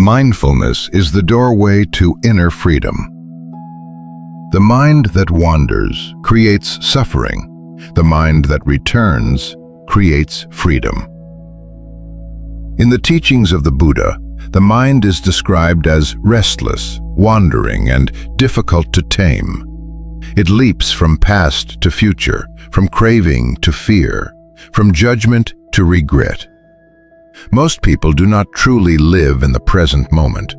Mindfulness is the doorway to inner freedom. The mind that wanders creates suffering. The mind that returns creates freedom. In the teachings of the Buddha, the mind is described as restless, wandering, and difficult to tame. It leaps from past to future, from craving to fear, from judgment to regret. Most people do not truly live in the present moment.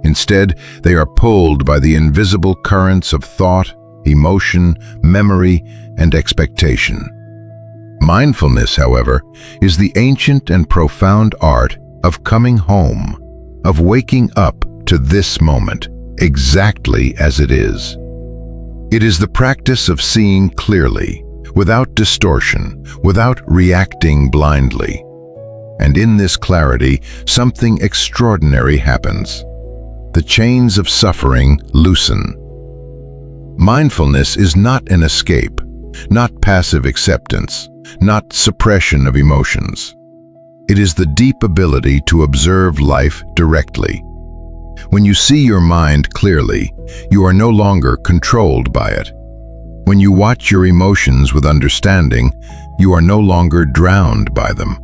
Instead, they are pulled by the invisible currents of thought, emotion, memory, and expectation. Mindfulness, however, is the ancient and profound art of coming home, of waking up to this moment, exactly as it is. It is the practice of seeing clearly, without distortion, without reacting blindly. And in this clarity, something extraordinary happens. The chains of suffering loosen. Mindfulness is not an escape, not passive acceptance, not suppression of emotions. It is the deep ability to observe life directly. When you see your mind clearly, you are no longer controlled by it. When you watch your emotions with understanding, you are no longer drowned by them.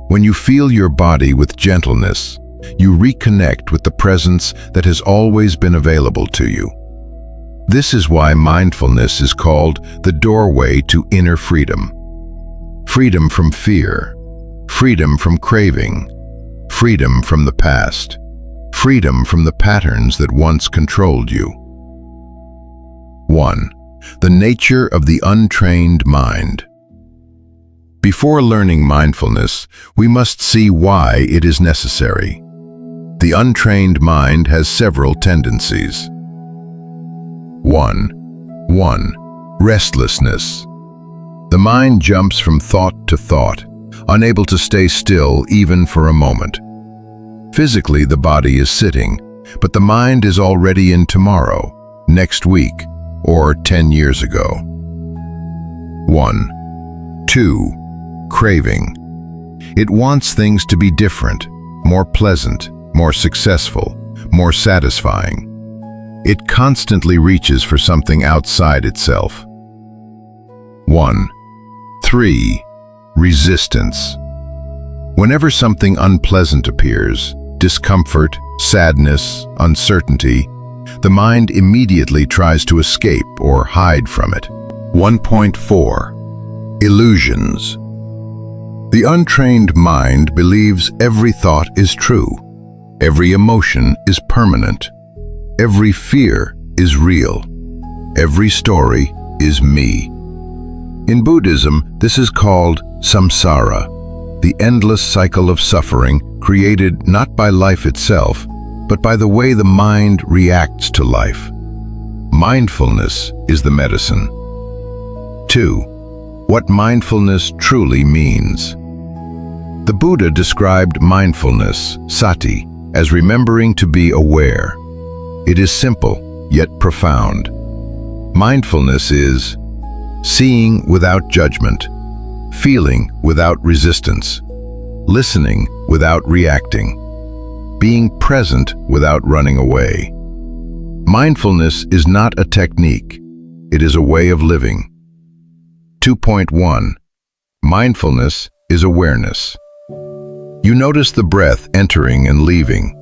When you feel your body with gentleness, you reconnect with the presence that has always been available to you. This is why mindfulness is called the doorway to inner freedom. Freedom from fear, freedom from craving, freedom from the past, freedom from the patterns that once controlled you. 1. The nature of the untrained mind. Before learning mindfulness, we must see why it is necessary. The untrained mind has several tendencies. 1. Restlessness. The mind jumps from thought to thought, unable to stay still even for a moment. Physically, the body is sitting, but the mind is already in tomorrow, next week, or 10 years ago. 2. Craving. It wants things to be different, more pleasant, more successful, more satisfying. It constantly reaches for something outside itself. 3. Resistance. Whenever something unpleasant appears, discomfort, sadness, uncertainty, the mind immediately tries to escape or hide from it. 1.4. Illusions. The untrained mind believes every thought is true, every emotion is permanent, every fear is real, every story is me. In Buddhism, this is called samsara, the endless cycle of suffering created not by life itself, but by the way the mind reacts to life. Mindfulness is the medicine. 2. What mindfulness truly means. The Buddha described mindfulness, sati, as remembering to be aware. It is simple, yet profound. Mindfulness is seeing without judgment, feeling without resistance, listening without reacting, being present without running away. Mindfulness is not a technique, it is a way of living. 2.1. Mindfulness is awareness. You notice the breath entering and leaving.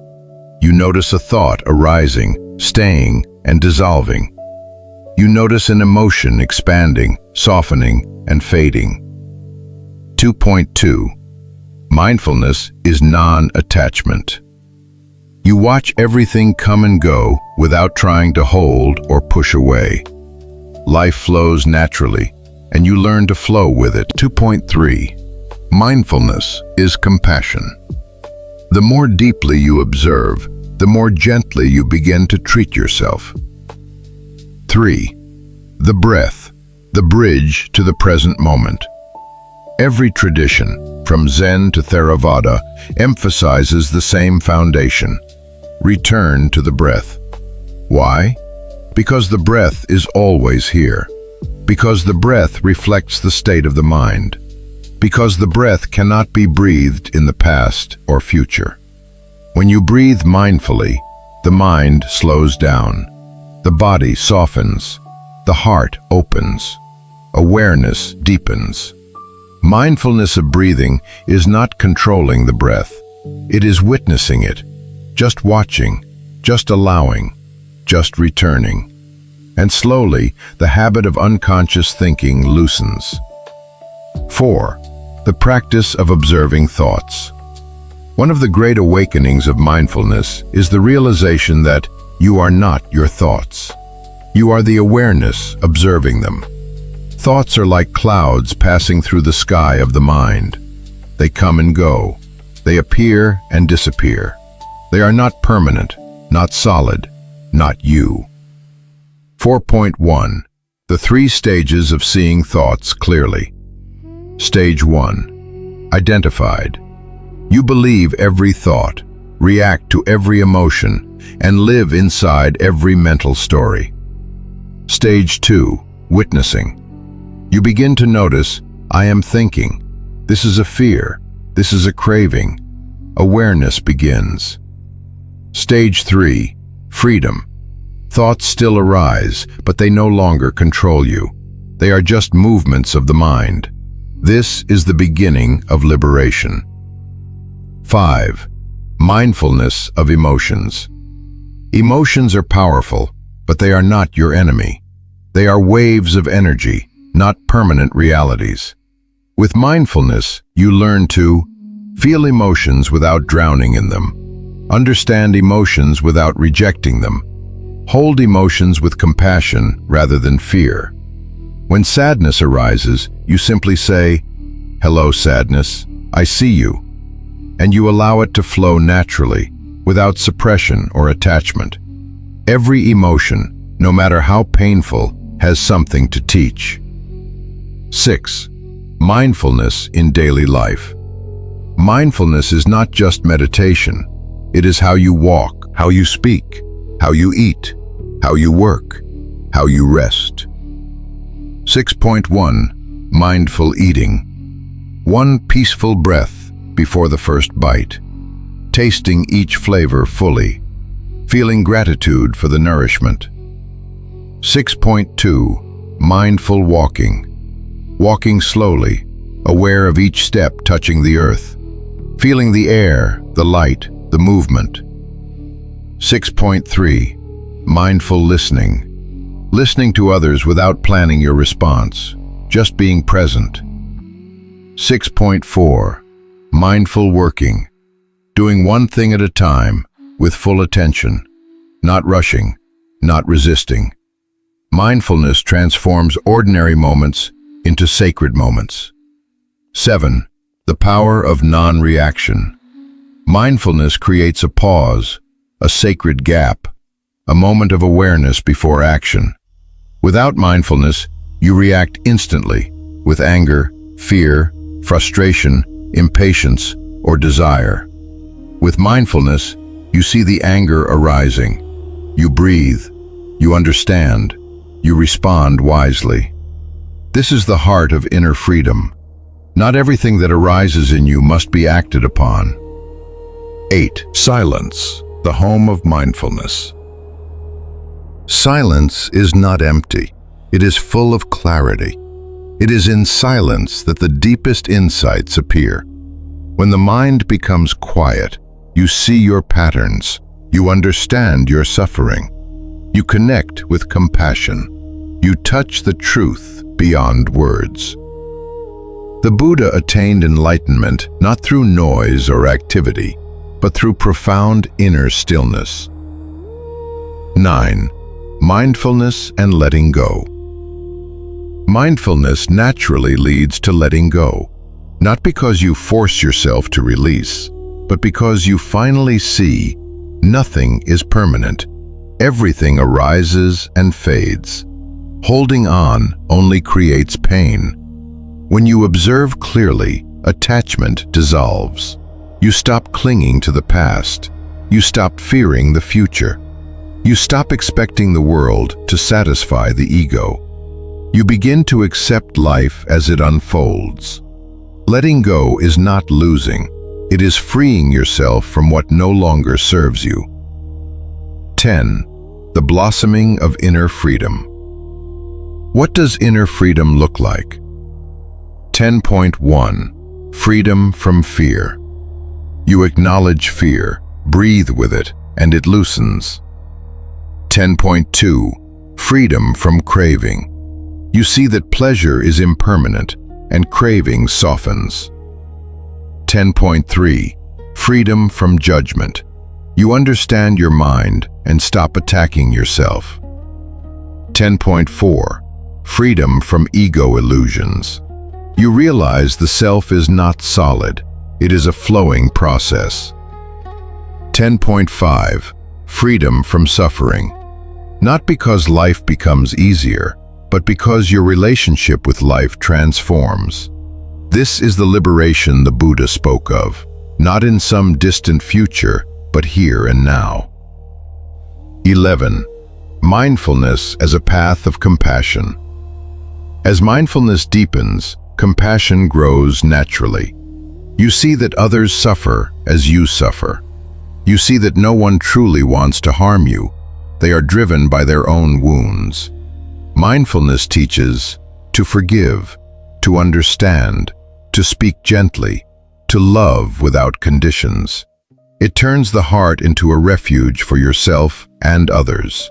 You notice a thought arising, staying, and dissolving. You notice an emotion expanding, softening, and fading. 2.2. Mindfulness is non-attachment. You watch everything come and go without trying to hold or push away. Life flows naturally, and you learn to flow with it. 2.3. Mindfulness is compassion. The more deeply you observe, the more gently you begin to treat yourself. 3. The breath, the bridge to the present moment. Every tradition, from Zen to Theravada, emphasizes the same foundation: return to the breath. Why? Because the breath is always here. Because the breath reflects the state of the mind. Because the breath cannot be breathed in the past or future. When you breathe mindfully, the mind slows down, the body softens, the heart opens, awareness deepens. Mindfulness of breathing is not controlling the breath. It is witnessing it, just watching, just allowing, just returning. And slowly, the habit of unconscious thinking loosens. 4. The practice of observing thoughts. One of the great awakenings of mindfulness is the realization that you are not your thoughts. You are the awareness observing them. Thoughts are like clouds passing through the sky of the mind. They come and go. They appear and disappear. They are not permanent, not solid, not you. 4.1. The 3 stages of seeing thoughts clearly. Stage 1. Identified. You believe every thought, react to every emotion, and live inside every mental story. Stage 2. Witnessing. You begin to notice, I am thinking. This is a fear. This is a craving. Awareness begins. Stage 3. Freedom. Thoughts still arise, but they no longer control you. They are just movements of the mind. This is the beginning of liberation. 5. Mindfulness of emotions. Emotions are powerful, but they are not your enemy. They are waves of energy, not permanent realities. With mindfulness, you learn to feel emotions without drowning in them, understand emotions without rejecting them, hold emotions with compassion rather than fear. When sadness arises, you simply say, "Hello, sadness, I see you," and you allow it to flow naturally, without suppression or attachment. Every emotion, no matter how painful, has something to teach. 6. Mindfulness in daily life. Mindfulness is not just meditation. It is how you walk, how you speak, how you eat, how you work, how you rest. 6.1. Mindful eating. 1 peaceful breath before the first bite, tasting each flavor fully, feeling gratitude for the nourishment. 6.2. Mindful walking. Walking slowly, aware of each step touching the earth, feeling the air, the light, the movement. 6.3. Mindful listening. Listening to others without planning your response, just being present. 6.4. Mindful working. Doing one thing at a time, with full attention, not rushing, not resisting. Mindfulness transforms ordinary moments into sacred moments. 7. The power of non-reaction. Mindfulness creates a pause, a sacred gap, a moment of awareness before action. Without mindfulness, you react instantly, with anger, fear, frustration, impatience, or desire. With mindfulness, you see the anger arising. You breathe, you understand, you respond wisely. This is the heart of inner freedom. Not everything that arises in you must be acted upon. 8. Silence, the home of mindfulness. Silence is not empty. It is full of clarity. It is in silence that the deepest insights appear. When the mind becomes quiet, you see your patterns. You understand your suffering. You connect with compassion. You touch the truth beyond words. The Buddha attained enlightenment not through noise or activity, but through profound inner stillness. 9. Mindfulness and letting go. Mindfulness naturally leads to letting go, not because you force yourself to release, but because you finally see nothing is permanent. Everything arises and fades. Holding on only creates pain. When you observe clearly, attachment dissolves. You stop clinging to the past. You stop fearing the future. You stop expecting the world to satisfy the ego. You begin to accept life as it unfolds. Letting go is not losing. It is freeing yourself from what no longer serves you. 10. The blossoming of inner freedom. What does inner freedom look like? 10.1. Freedom from fear. You acknowledge fear, breathe with it, and it loosens. 10.2. Freedom from craving. You see that pleasure is impermanent, and craving softens. 10.3. Freedom from judgment. You understand your mind and stop attacking yourself. 10.4. Freedom from ego illusions. You realize the self is not solid. It is a flowing process. 10.5. Freedom from suffering. Not because life becomes easier, but because your relationship with life transforms. This is the liberation the Buddha spoke of, not in some distant future, but here and now. 11. Mindfulness as a path of compassion. As mindfulness deepens, compassion grows naturally. You see that others suffer as you suffer. You see that no one truly wants to harm you. They are driven by their own wounds. Mindfulness teaches to forgive, to understand, to speak gently, to love without conditions. It turns the heart into a refuge for yourself and others.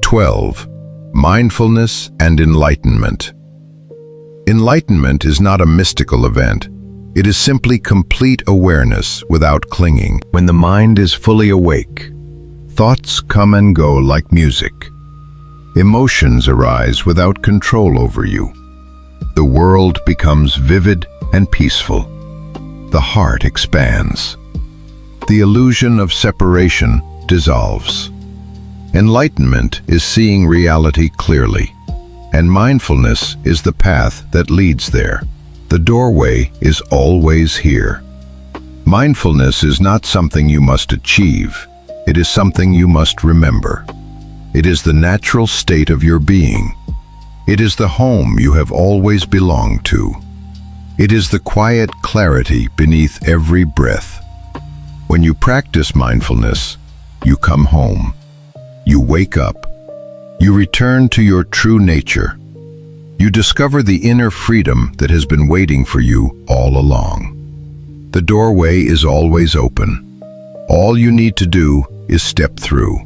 12. Mindfulness and enlightenment. Enlightenment is not a mystical event. It is simply complete awareness without clinging. When the mind is fully awake, thoughts come and go like music. Emotions arise without control over you. The world becomes vivid and peaceful. The heart expands. The illusion of separation dissolves. Enlightenment is seeing reality clearly, and mindfulness is the path that leads there. The doorway is always here. Mindfulness is not something you must achieve. It is something you must remember. It is the natural state of your being. It is the home you have always belonged to. It is the quiet clarity beneath every breath. When you practice mindfulness, you come home. You wake up. You return to your true nature. You discover the inner freedom that has been waiting for you all along. The doorway is always open. All you need to do is step through.